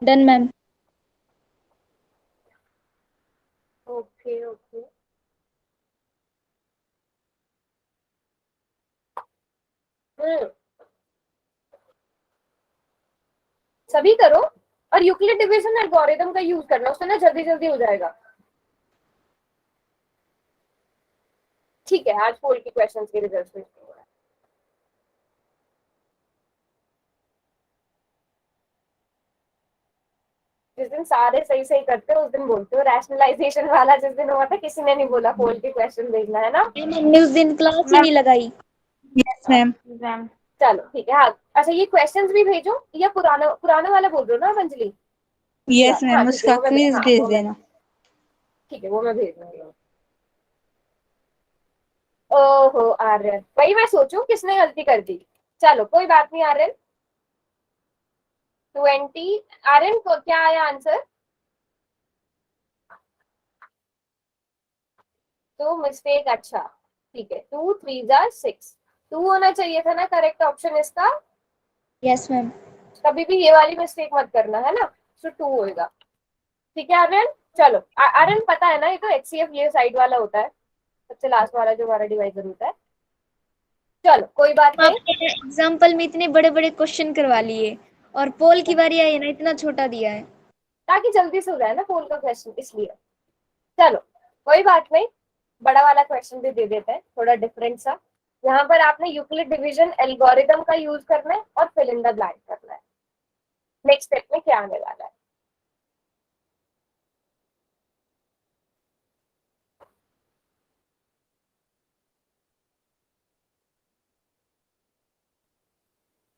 Done ma'am. ओके ओके सभी करो और यूक्लिड डिवीजन एल्गोरिदम का यूज करना, उससे ना जल्दी जल्दी हो जाएगा। ठीक है आज पोल के क्वेश्चंस के रिजल्ट्स में जिस दिन सारे सही सही करते हो उस दिन बोलते हो। रैशनलाइजेशन वाला जिस दिन हुआ था किसी ने नहीं बोला पोल के क्वेश्चन भेजना, है ना? मैंने उस दिन क्लास ही नहीं लगाई। Yes ma'am. मैम। चलो ठीक है। हाँ अच्छा ये क्वेश्चंस भी भेजो, या पुराना पुराना वाला बोल रहे हो ना अंजलि? यस हाँ मैम, ठीक है उसका वो मैं क्विज हाँ भेज वो मैं देना। ठीक है वो मैं भेज दूंगी। ओहो आर्यन, वही मैं सोचूं किसने गलती कर दी। चलो कोई बात नहीं आर्यन। 20 आर्यन को क्या आया आंसर? तो मिस्टेक अच्छा ठीक है 2 3 6 2 होना चाहिए था ना करेक्ट ऑप्शन इसका। Yes ma'am. कभी भी ये वाली मिस्टेक मत करना, है ना? तो 2 होएगा। ठीक है आर्यन। चलो आर्यन पता है ना ये तो एचसीएफ ये साइड वाला होता है, सबसे लास्ट वाला जो हमारा डिवाइजर होता है। चलो कोई बात नहीं। आपने एग्जाम्पल में इतने बड़े बड़े क्वेश्चन करवा लिए और पोल की बारी आई है ना, इतना छोटा दिया है। ताकि जल्दी से हो जाए ना पोल का क्वेश्चन इसलिए। चलो कोई बात नहीं, बड़ा वाला क्वेश्चन भी दे देते हैं थोड़ा डिफरेंट सा। यहाँ पर आपने यूक्लिड डिवीजन एल्गोरिदम का यूज करना है और फिल इन द ब्लैंक करना है। नेक्स्ट स्टेप में क्या आने वाला है?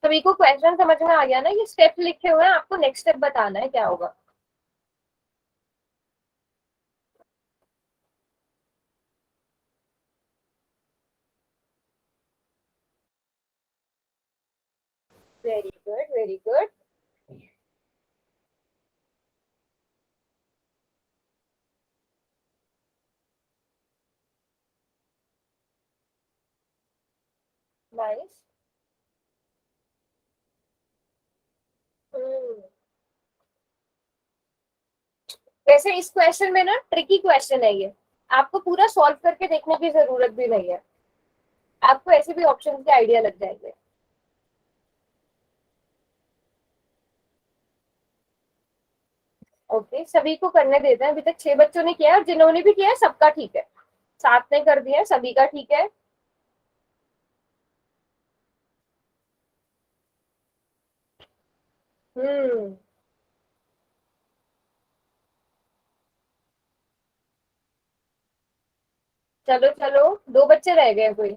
सभी को क्वेश्चन समझ में आ गया ना? ये स्टेप लिखे हुए हैं, आपको नेक्स्ट स्टेप बताना है क्या होगा। Very good, very good. Nice. वैसे इस क्वेश्चन में ना ट्रिकी क्वेश्चन है ये, आपको पूरा सॉल्व करके देखने की जरूरत भी नहीं है, आपको ऐसे भी ऑप्शन के आइडिया लग जाएंगे। ओके, सभी को करने देते हैं। अभी तक 6 बच्चों ने किया है, और जिन्होंने भी किया है सबका ठीक है। 7 ने कर दिया है, सभी का ठीक है। हम्म, चलो चलो, 2 बच्चे रह गए कोई।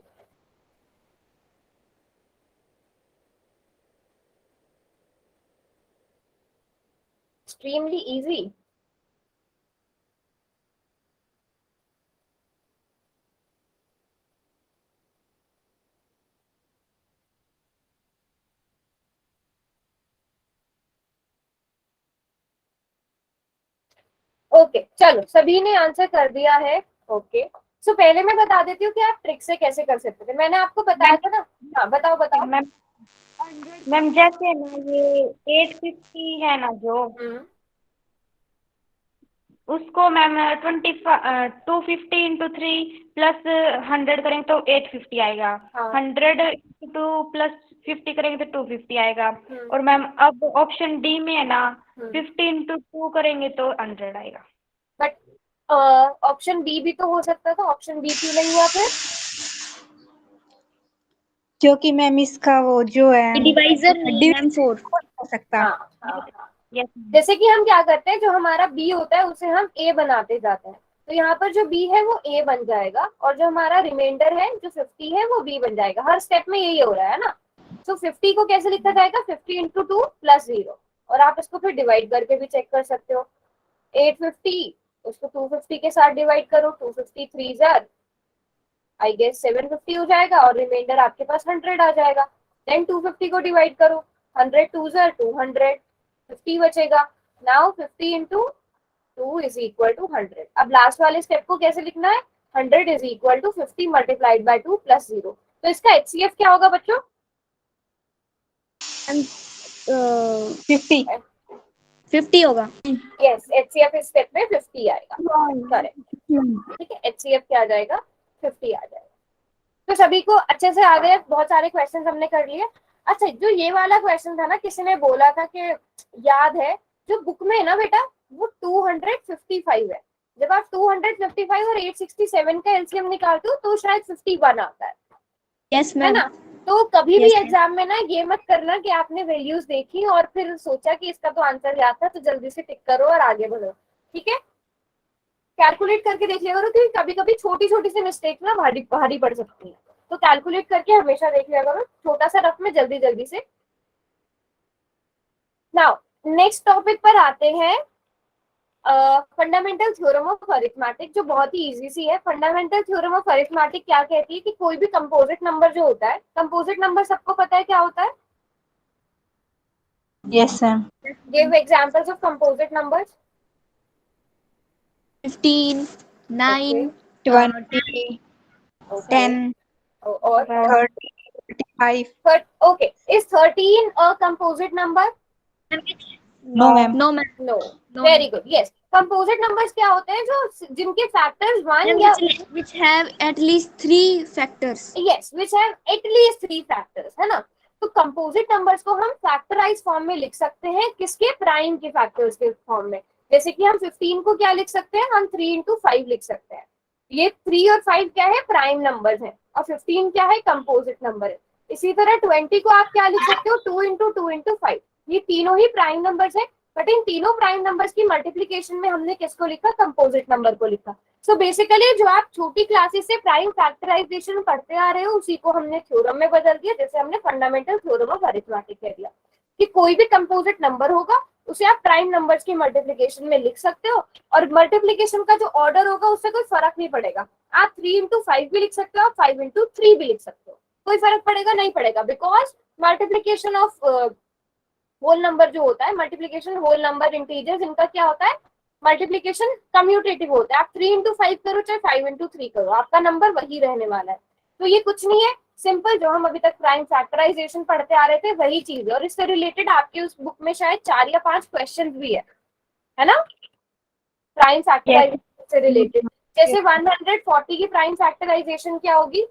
Extremely easy. ओके चलो, सभी ने आंसर कर दिया है। ओके, सो पहले मैं बता देती हूँ कि आप ट्रिक से कैसे कर सकते थे। मैंने आपको बताया था ना। हाँ बताओ बताओ। मैम जैसे ना ये 850 है ना जो, उसको मैम 250 इंटू 3 प्लस 100 करेंगे तो 850 आएगा। हाँ। 100 इंटू प्लस 50 करेंगे तो 250 आएगा। और मैम अब ऑप्शन डी में है ना 50 इंटू 2 करेंगे तो 100 आएगा। बट ऑप्शन बी भी तो हो सकता था, ऑप्शन बी क्यों नहीं हुआ फिर? क्योंकि मैम इसका वो जो है डिवाइजर नहीं मैम 4। हो सकता। हाँ, हाँ, हाँ। यस जैसे कि हम क्या करते हैं, जो हमारा बी होता है उसे हम ए बनाते जाते हैं, तो यहाँ पर जो बी है वो ए बन जाएगा, और जो हमारा रिमाइंडर है जो 50 है वो बी बन जाएगा। हर स्टेप में यही हो रहा है ना। तो 50 को कैसे लिखा जाएगा? 50 इंटू 2 प्लस 0। और आप इसको फिर डिवाइड करके भी चेक कर सकते हो। 850, उसको 250 के साथ डिवाइड करो, 250 3 जार आई गेस 750 हो जाएगा, और रिमाइंडर आपके पास 100 आ जाएगा। देन 250 को डिवाइड करो, 100 2 जार 200, 50 बचेगा। Now 50 into 2 is equal to 100। अब लास्ट वाले स्टेप को कैसे लिखना है? 100 is equal to 50 multiplied by 2 plus 0। तो इसका HCF क्या होगा बच्चों? 50 होगा। यस, HCF इस स्टेप में 50 आएगा। करेक्ट, ठीक है। HCF क्या आ जाएगा? 50 आ जाएगा। तो सभी को अच्छे से आ गए, बहुत सारे क्वेश्चन हमने कर लिए। अच्छा, जो ये वाला क्वेश्चन था ना, किसी ने बोला था कि याद है, जो बुक में है ना बेटा वो 255 है। जब आप 255 और 867 का एलसीएम निकालते हो तो शायद 51 आता है। यस है मैम। ना? तो कभी भी Yes, ma'am. एग्जाम में ना ये मत करना कि आपने वैल्यूज देखी और फिर सोचा कि इसका तो आंसर याद था तो जल्दी से टिक करो और आगे बढ़ो। ठीक है, कैलकुलेट करके देख लिया करो, क्योंकि कभी कभी छोटी छोटी सी मिस्टेक ना भारी भारी पड़ सकती है। तो कैलकुलेट करके हमेशा देख लिया करो, छोटा सा रफ में जल्दी जल्दी से। नाउ नेक्स्ट टॉपिक पर आते हैं, फंडामेंटल थ्योरम ऑफ अरिथमेटिक, जो बहुत ही इजी सी है। फंडामेंटल थ्योरम ऑफ अरिथमेटिक क्या कहती है कि कोई भी कंपोजिट नंबर जो होता है, कंपोजिट नंबर सबको पता है क्या होता है? Yes ma'am. Give examples of composite numbers. 15, 9, 20, 10, और 30, 35। Okay, is 13 a composite number? No ma'am. No ma'am. No. Very good, yes. Composite numbers क्या होते हैं? जो जिनके फैक्टर्स 1 या which have at least 3 factors. Yes which have at least 3 factors, है ना? तो कंपोजिट नंबर्स को हम फैक्टराइज फॉर्म में लिख सकते हैं, किसके? प्राइम के फैक्टर्स के फॉर्म में। जैसे कि हम 15 को क्या लिख सकते हैं? हम 3 इंटू 5 लिख सकते हैं। ये 3 और 5 क्या है? प्राइम नंबर्स हैं, और 15 क्या है? कंपोजिट नंबर है। इसी तरह 20 को आप क्या लिख सकते हो? 2 इंटू 2 इंटू 5, ये तीनों ही प्राइम नंबर्स है। बट इन तीनों प्राइम नंबर्स की मल्टीप्लीकेशन में हमने किसको लिखा, कंपोजिट नंबर को लिखा। सो बेसिकली जो आप छोटी क्लासेस से प्राइम फैक्टराइजेशन पढ़ते आ रहे हो उसी को हमने थ्योरम में बदल दिया, जैसे हमने फंडामेंटल थ्योरम ऑफ अरिथमेटिक कह दिया कि कोई भी कंपोजिट नंबर होगा उसे आप प्राइम नंबर्स की मल्टीप्लीकेशन में लिख सकते हो, और मल्टीप्लीकेशन का जो ऑर्डर होगा उससे कोई फर्क नहीं पड़ेगा। आप 3 इंटू 5 भी लिख सकते हो, आप 5 इंटू 3 भी लिख सकते हो, कोई फर्क पड़ेगा नहीं पड़ेगा, because multiplication of whole number जो होता है, मल्टीप्लीकेशन होल नंबर इंटीजर्स, इनका क्या होता है, मल्टीप्लीकेशन कम्यूटेटिव होता है। आप 3 इंटू 5 करो चाहे 5 इंटू 3 करो, आपका नंबर वही रहने वाला है। तो ये कुछ नहीं है, सिंपल जो हम अभी तक प्राइम फैक्टराइजेशन पढ़ते आ रहे थे वही चीज है, और इससे रिलेटेड आपके उस बुक में शायद 4 या 5 क्वेश्चन भी है ना, प्राइम फैक्टराइजेशन से रिलेटेड। जैसे 140 की प्राइम फैक्टराइजेशन क्या होगी,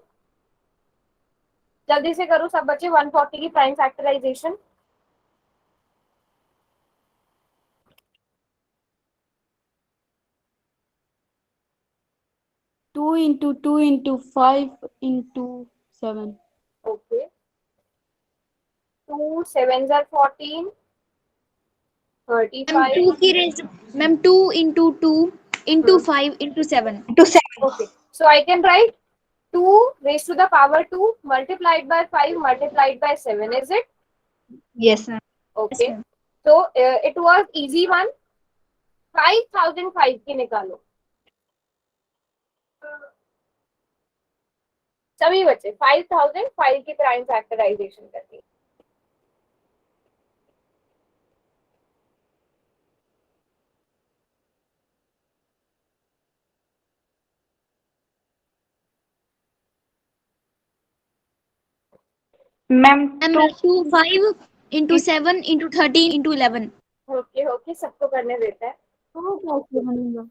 जल्दी से करो सब बच्चे, 140 की prime factorization. Two into 5 into 7। Okay, 2 7s are 14, 35. 2 की रेज ma'am 2 into 2 into 5 into 7। to 7. Okay, so I can write 2 raised to the power 2 multiplied by 5 multiplied by 7, is it? Yes, ma'am. Okay, Yes, ma'am. so it was easy one. 5005 की निकालो सभी बच्चे, 5005 की prime factorisation करनी। Ma'am ma'am 2 5 into 7 into 13 into 11। Okay okay, सबको करने देता है, तो कैसे बनेगा?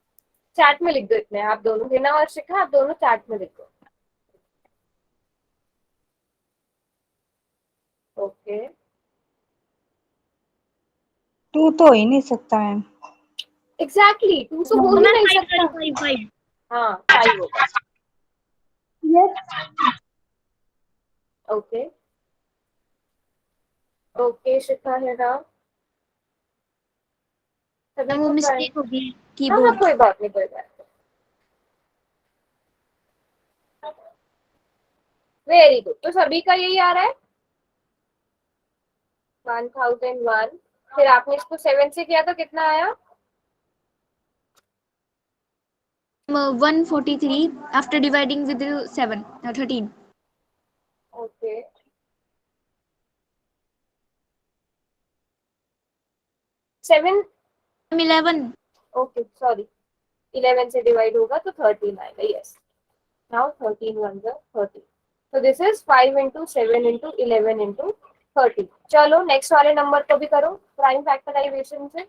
चैट में लिख दो इतने, आप दोनों, हिना और शिखा, आप दोनों चैट में लिखो। ओके, 2 तो हो ही नहीं सकता मैम। एग्जैक्टली 2 तो हो ही नहीं सकता। 5 हाँ 5 होगा। यस। ओके ओके, शिखा है ना, सभी वो को मिस्टेक होगी हाँ हाँ, कीबोर्ड। कोई बात नहीं, कोई बात नहीं। वेरी गुड, तो सभी का यही आ रहा है 1001। फिर आपने इसको 7 से किया तो कितना आया, 143 after dividing with 7 13। Okay 7, 11। Okay sorry, 11 से डिवाइड होगा तो 13 आएगा, yes. Now 13 1 30, so this is 5 into 7 into 11 into 30। चलो नेक्स्ट वाले नंबर को भी करो प्राइम फैक्टराइजेशन से।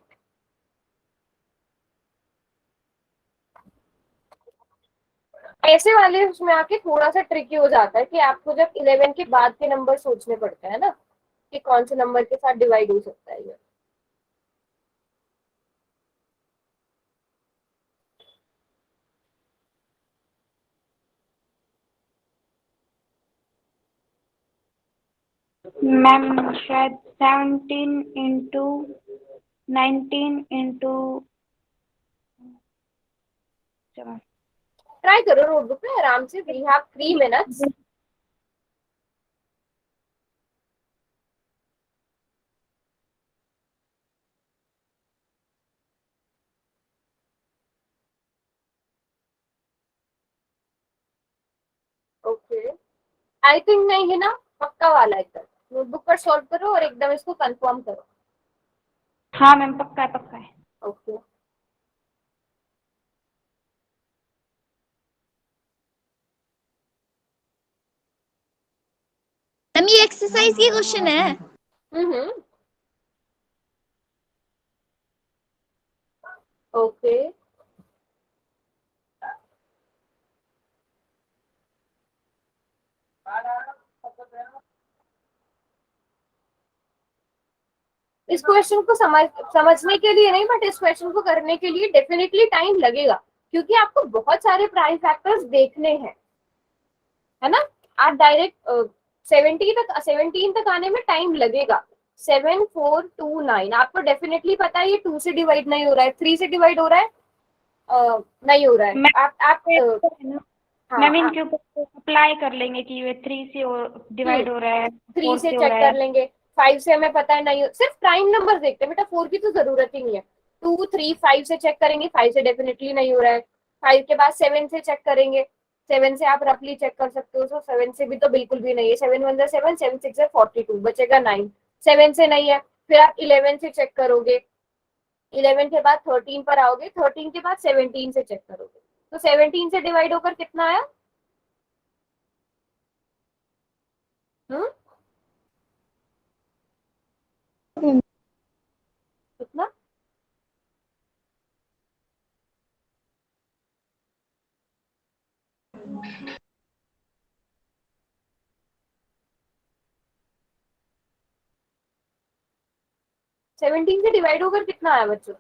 ऐसे वाले उसमें आके थोड़ा सा ट्रिकी हो जाता है कि आपको जब 11 के बाद के नंबर सोचने पड़ते हैं ना कि कौन से नंबर के साथ डिवाइड हो सकता है ये। मैम शायद 17 इंटू 19 इंटू 7। ट्राई करो नोटबुक में आराम से, we have 3 minutes. Okay, I think नहीं है ना, पक्का वाला एकदम नोटबुक पर सॉल्व करो और एकदम इसको कंफर्म करो। हाँ मैम, पक्का है पक्का है। ओके मैम ये एक्सरसाइज की क्वेश्चन है। ओके इस क्वेश्चन को समझने के लिए नहीं, बट इस क्वेश्चन को करने के लिए डेफिनेटली टाइम लगेगा, क्योंकि आपको बहुत सारे प्राइम फैक्टर्स देखने हैं, है ना। आप डायरेक्ट 17 तक आने में टाइम लगेगा। 7429। आपको डेफिनेटली पता है ये 2 से डिवाइड नहीं हो रहा है, 3 से डिवाइड हो रहा है, नहीं हो रहा है। आप हाँ, मैम इनके ऊपर अप्लाई कर लेंगे कि ये 3 से डिवाइड हो रहा है, 3 4 से से हो चेक रहा कर है। लेंगे, 5 से हमें पता है नहीं, सिर्फ प्राइम नंबर देखते हैं बेटा, 4 की तो जरूरत ही नहीं है। 2, 3, 5 से चेक करेंगे, 5 से डेफिनेटली नहीं हो रहा है। 5 के बाद 7 से चेक करेंगे, 7 से आप रफली चेक कर सकते हो, तो 7 से भी तो बिल्कुल भी नहीं है। 7 1 7, 7 6 42, बचेगा 9। 7 से नहीं है, फिर आप 11 से चेक करोगे, 11 के बाद 13 पर आओगे, 13 के बाद 17 से चेक करोगे, तो 17 से डिवाइड होकर कितना आया? कितना? सेवनटीन से डिवाइड होकर कितना आया बच्चों?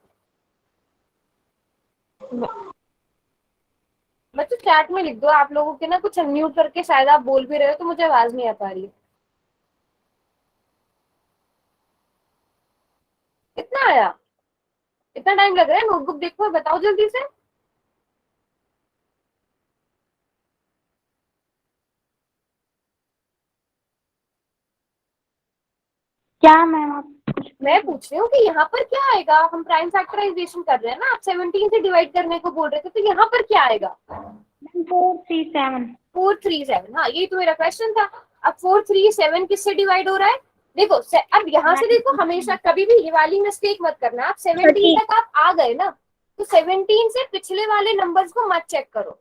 बच्चों चैट में लिख दो, आप लोगों के ना कुछ अनम्यूट करके शायद आप बोल भी रहे हो तो मुझे आवाज नहीं आ पा रही है। कितना आया? इतना टाइम लग रहा है? नोटबुक देखो, बताओ जल्दी से। क्या मैम आप मैं पूछ रही हूँ कि यहाँ पर क्या आएगा? हम प्राइम फैक्टराइजेशन कर रहे हैं ना, आप 17 से डिवाइड करने को बोल रहे थे, तो यहाँ पर क्या आएगा? 437। 437, हाँ यही तो मेरा क्वेश्चन था। अब 437 किससे डिवाइड हो रहा है? देखो अब यहाँ से देखो, हमेशा कभी भी ये वाली मिस्टेक मत करना। आप 17 तक आप आ गए ना, तो 17 से पिछले वाले नंबर्स को मत चेक करो।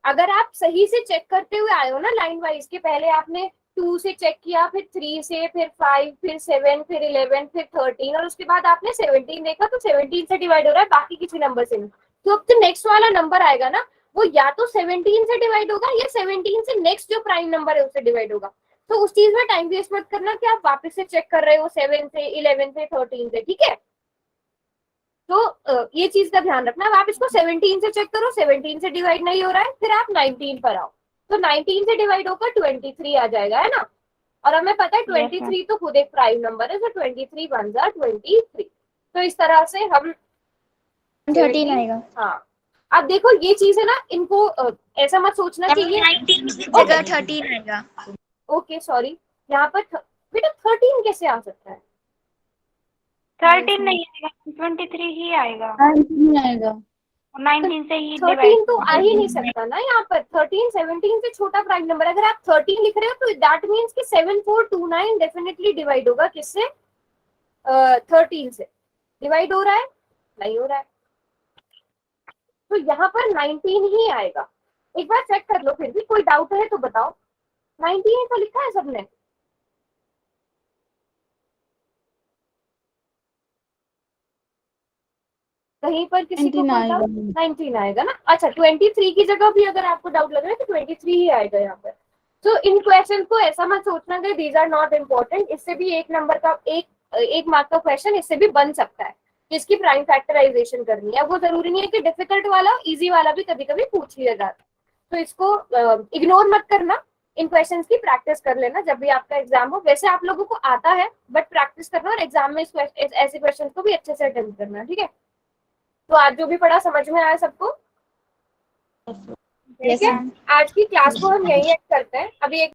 अगर आप सही से चेक करते हुए आए हो ना लाइन वाइज, के पहले आपने 2 से चेक किया, फिर 3 से, फिर 5, फिर 7, फिर 11, फिर 13, और उसके बाद आपने 17 देखा, तो 17 से डिवाइड हो रहा है, बाकी किसी नंबर से नहीं। तो अब तो नेक्स्ट वाला नंबर आएगा ना, वो या तो 17 से डिवाइड होगा या 17 से नेक्स्ट जो प्राइम नंबर है उससे डिवाइड होगा। तो उस चीज में टाइम वेस्ट मत करना कि आप वापस से चेक कर रहे हो 7 से, 11 से, 13 से, ठीक है? तो ये चीज का ध्यान रखना। अब आप इसको 17 से चेक करो, 17 से डिवाइड नहीं हो रहा है, फिर आप 19 पर आओ, तो 19 से डिवाइड होकर 23 आ जाएगा, है ना? और हमें पता है 23 तो खुद एक प्राइम नंबर है, तो 23 1 जा 23। तो इस तरह से हम 13 आएगा। हाँ, अब देखो ये चीज है ना, इनको ऐसा मत सोचना चाहिए 19 की जगह 13 आएगा। ओके सॉरी, यहाँ पर बेटा 13 कैसे आ सकता है? 13 नहीं आएगा, 23 ही आएगा, 19 आएगा। 19 से ही 13 तो आ ही नहीं सकता ना यहाँ पर। 13 17 से छोटा प्राइम नंबर, अगर आप 13 लिख रहे हो तो दैट मीन्स कि 7429 डेफिनेटली डिवाइड होगा किससे? 13 से। डिवाइड हो रहा है? नहीं हो रहा है, तो यहाँ पर 19 ही आएगा। एक बार चेक कर लो, फिर भी कोई डाउट है तो बताओ। 19 तो लिखा है सबने? कहीं पर किसी को 19 आएगा ना? अच्छा 23 की जगह भी अगर आपको डाउट लग रहा है तो 23 ही आएगा यहाँ पर। तो इन क्वेश्चन को ऐसा मत सोचना कि दीज आर नॉट इम्पोर्टेंट, इससे भी एक नंबर का एक मार्क का क्वेश्चन इससे भी बन सकता है, जिसकी प्राइम फैक्टराइजेशन करनी है। वो जरूरी नहीं है कि डिफिकल्ट वाला, इजी वाला भी कभी कभी पूछ लिया जाता है, तो इसको इग्नोर मत करना। इन क्वेश्चंस की प्रैक्टिस कर लेना जब भी आपका एग्जाम हो। वैसे आप लोगों को आता है, बट प्रैक्टिस करना और एग्जाम में ऐसे क्वेश्चन को भी अच्छे से अटेम्प्ट करना, ठीक है? तो आज जो भी पढ़ा समझ में आया सबको? ठीक है, आज की क्लास को हम यही एंड करते हैं। अभी एक